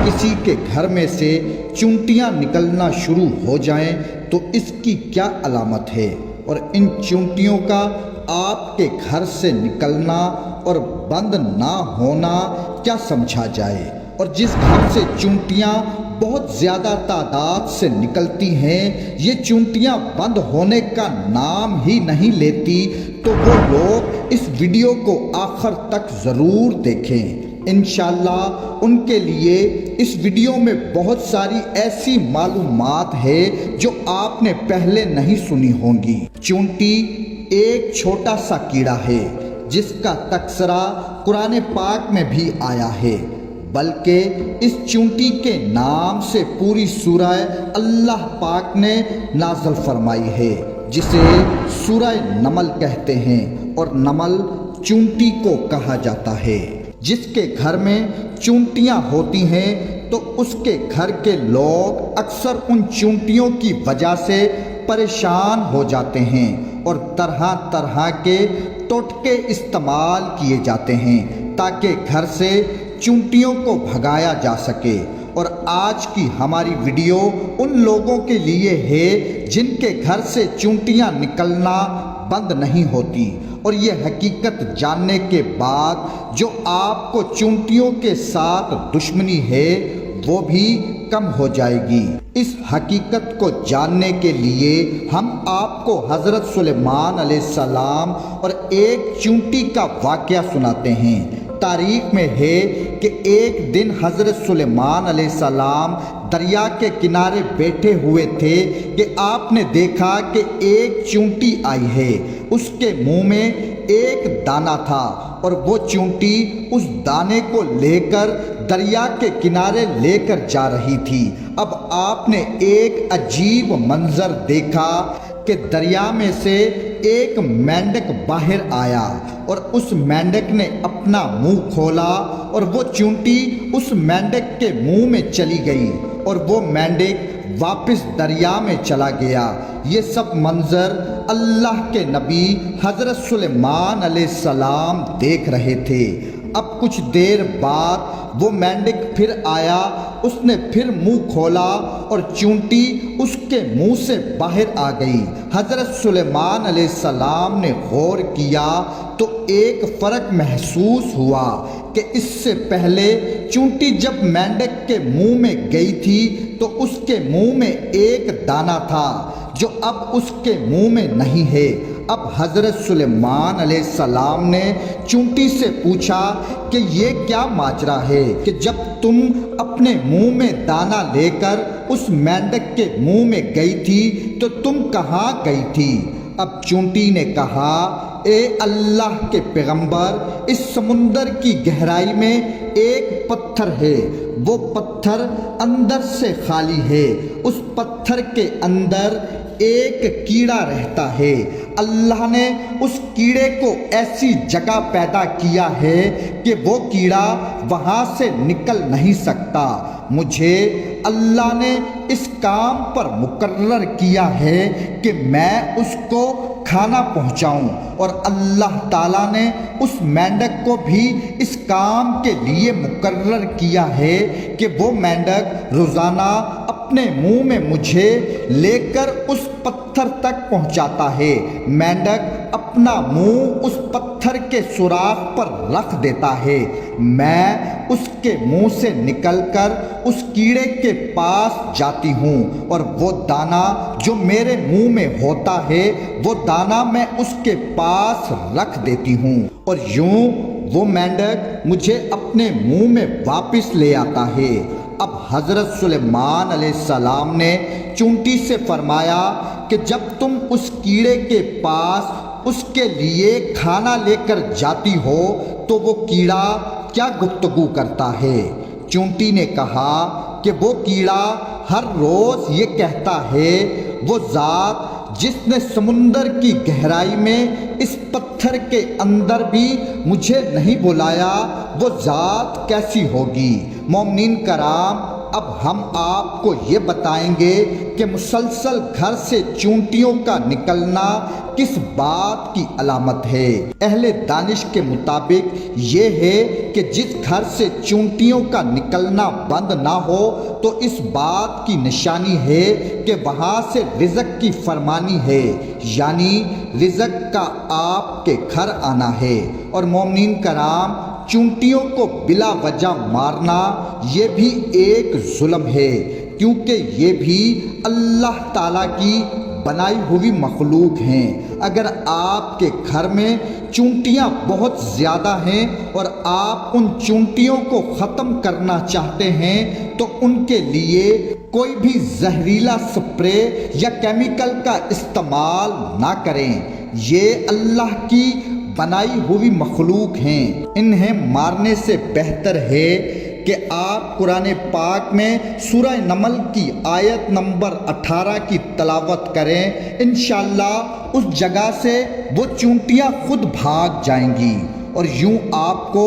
کسی کے گھر میں سے چونٹیاں نکلنا شروع ہو جائیں تو اس کی کیا علامت ہے، اور ان چونٹیوں کا آپ کے گھر سے نکلنا اور بند نہ ہونا کیا سمجھا جائے؟ اور جس گھر سے چونٹیاں بہت زیادہ تعداد سے نکلتی ہیں، یہ چونٹیاں بند ہونے کا نام ہی نہیں لیتی، تو وہ لوگ اس ویڈیو کو آخر تک ضرور دیکھیں۔ انشاءاللہ ان کے لیے اس ویڈیو میں بہت ساری ایسی معلومات ہے جو آپ نے پہلے نہیں سنی ہوں گی۔ چونٹی ایک چھوٹا سا کیڑا ہے جس کا تذکرہ قرآن پاک میں بھی آیا ہے، بلکہ اس چونٹی کے نام سے پوری سورہ اللہ پاک نے نازل فرمائی ہے، جسے سورہ نمل کہتے ہیں، اور نمل چونٹی کو کہا جاتا ہے۔ جس کے گھر میں چونٹیاں ہوتی ہیں تو اس کے گھر کے لوگ اکثر ان چونٹیوں کی وجہ سے پریشان ہو جاتے ہیں، اور طرح طرح کے ٹوٹکے استعمال کیے جاتے ہیں تاکہ گھر سے چونٹیوں کو بھگایا جا سکے۔ اور آج کی ہماری ویڈیو ان لوگوں کے لیے ہے جن کے گھر سے چونٹیاں نکلنا بند نہیں ہوتی، اور یہ حقیقت جاننے کے بعد جو آپ کو چونٹیوں کے ساتھ دشمنی ہے وہ بھی کم ہو جائے گی۔ اس حقیقت کو جاننے کے لیے ہم آپ کو حضرت سلیمان علیہ السلام اور ایک چونٹی کا واقعہ سناتے ہیں۔ تاریخ میں ہے کہ ایک دن حضرت سلیمان علیہ السلام دریا کے کنارے بیٹھے ہوئے تھے کہ آپ نے دیکھا کہ ایک چونٹی آئی ہے، اس کے منہ میں ایک دانہ تھا، اور وہ چونٹی اس دانے کو لے کر دریا کے کنارے لے کر جا رہی تھی۔ اب آپ نے ایک عجیب منظر دیکھا کہ دریا میں سے ایک مینڈک باہر آیا، اور اس مینڈک نے اپنا منہ کھولا، اور وہ چونٹی اس مینڈک کے منہ میں چلی گئی، اور وہ مینڈک واپس دریا میں چلا گیا۔ یہ سب منظر اللہ کے نبی حضرت سلیمان علیہ السلام دیکھ رہے تھے۔ اب کچھ دیر بعد وہ مینڈک پھر آیا، اس نے پھر منہ کھولا، اور چونٹی اس کے منہ سے باہر آ گئی۔ حضرت سلیمان علیہ السلام نے غور کیا تو ایک فرق محسوس ہوا کہ اس سے پہلے چونٹی جب مینڈک کے منہ میں گئی تھی تو اس کے منہ میں ایک دانہ تھا جو اب اس کے منہ میں نہیں ہے۔ اب حضرت سلیمان علیہ السلام نے چونٹی سے پوچھا کہ یہ کیا ماجرا ہے کہ جب تم اپنے منہ میں دانہ لے کر اس مینڈک کے منہ میں گئی تھی تو تم کہاں گئی تھی؟ اب چونٹی نے کہا، اے اللہ کے پیغمبر، اس سمندر کی گہرائی میں ایک پتھر ہے، وہ پتھر اندر سے خالی ہے، اس پتھر کے اندر ایک کیڑا رہتا ہے، اللہ نے اس کیڑے کو ایسی جگہ پیدا کیا ہے کہ وہ کیڑا وہاں سے نکل نہیں سکتا۔ مجھے اللہ نے اس کام پر مقرر کیا ہے کہ میں اس کو کھانا پہنچاؤں، اور اللہ تعالیٰ نے اس مینڈک کو بھی اس کام کے لیے مقرر کیا ہے کہ وہ مینڈک روزانہ اپنے منہ میں مجھے لے کر اس پتھر تک پہنچاتا ہے۔ مینڈک اپنا منہ اس پتھر کے سوراخ پر رکھ دیتا ہے، میں اس کے منہ سے نکل کر اس کیڑے کے پاس جاتی ہوں، اور وہ دانہ جو میرے منہ میں ہوتا ہے وہ دانہ میں اس کے پاس رکھ دیتی ہوں، اور یوں وہ مینڈک مجھے اپنے منہ میں واپس لے آتا ہے۔ اب حضرت سلیمان علیہ السلام نے چونٹی سے فرمایا کہ جب تم اس کیڑے کے پاس اس کے لیے کھانا لے کر جاتی ہو تو وہ کیڑا کیا گفتگو کرتا ہے؟ چونٹی نے کہا کہ وہ کیڑا ہر روز یہ کہتا ہے، وہ ذات جس نے سمندر کی گہرائی میں اس پتھر کے اندر بھی مجھے نہیں بلایا، وہ ذات کیسی ہوگی؟ مومنین کرام، اب ہم آپ کو یہ بتائیں گے کہ مسلسل گھر سے چونٹیوں کا نکلنا کس بات کی علامت ہے۔ اہل دانش کے مطابق یہ ہے کہ جس گھر سے چونٹیوں کا نکلنا بند نہ ہو تو اس بات کی نشانی ہے کہ وہاں سے رزق کی فرمانی ہے، یعنی رزق کا آپ کے گھر آنا ہے۔ اور مومنین کرام، چونٹیوں کو بلا وجہ مارنا یہ بھی ایک ظلم ہے، کیونکہ یہ بھی اللہ تعالیٰ کی بنائی ہوئی مخلوق ہیں۔ اگر آپ کے گھر میں چونٹیاں بہت زیادہ ہیں اور آپ ان چونٹیوں کو ختم کرنا چاہتے ہیں تو ان کے لیے کوئی بھی زہریلا سپرے یا کیمیکل کا استعمال نہ کریں۔ یہ اللہ کی بنائی ہوئی مخلوق ہیں، انہیں مارنے سے بہتر ہے کہ آپ قرآن پاک میں سورہ نمل کی آیت نمبر 18 کی تلاوت کریں، انشاءاللہ اس جگہ سے وہ چونٹیاں خود بھاگ جائیں گی اور یوں آپ کو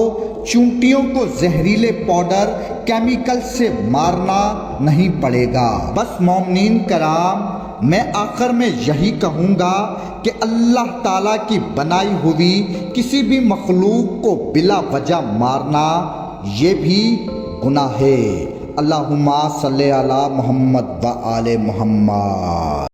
چونٹیوں کو زہریلے پاؤڈر کیمیکل سے مارنا نہیں پڑے گا۔ بس مومنین کرام، میں آخر میں یہی کہوں گا کہ اللہ تعالیٰ کی بنائی ہوئی کسی بھی مخلوق کو بلا وجہ مارنا یہ بھی گناہ ہے۔ اللہم صلی علی محمد و آل محمد۔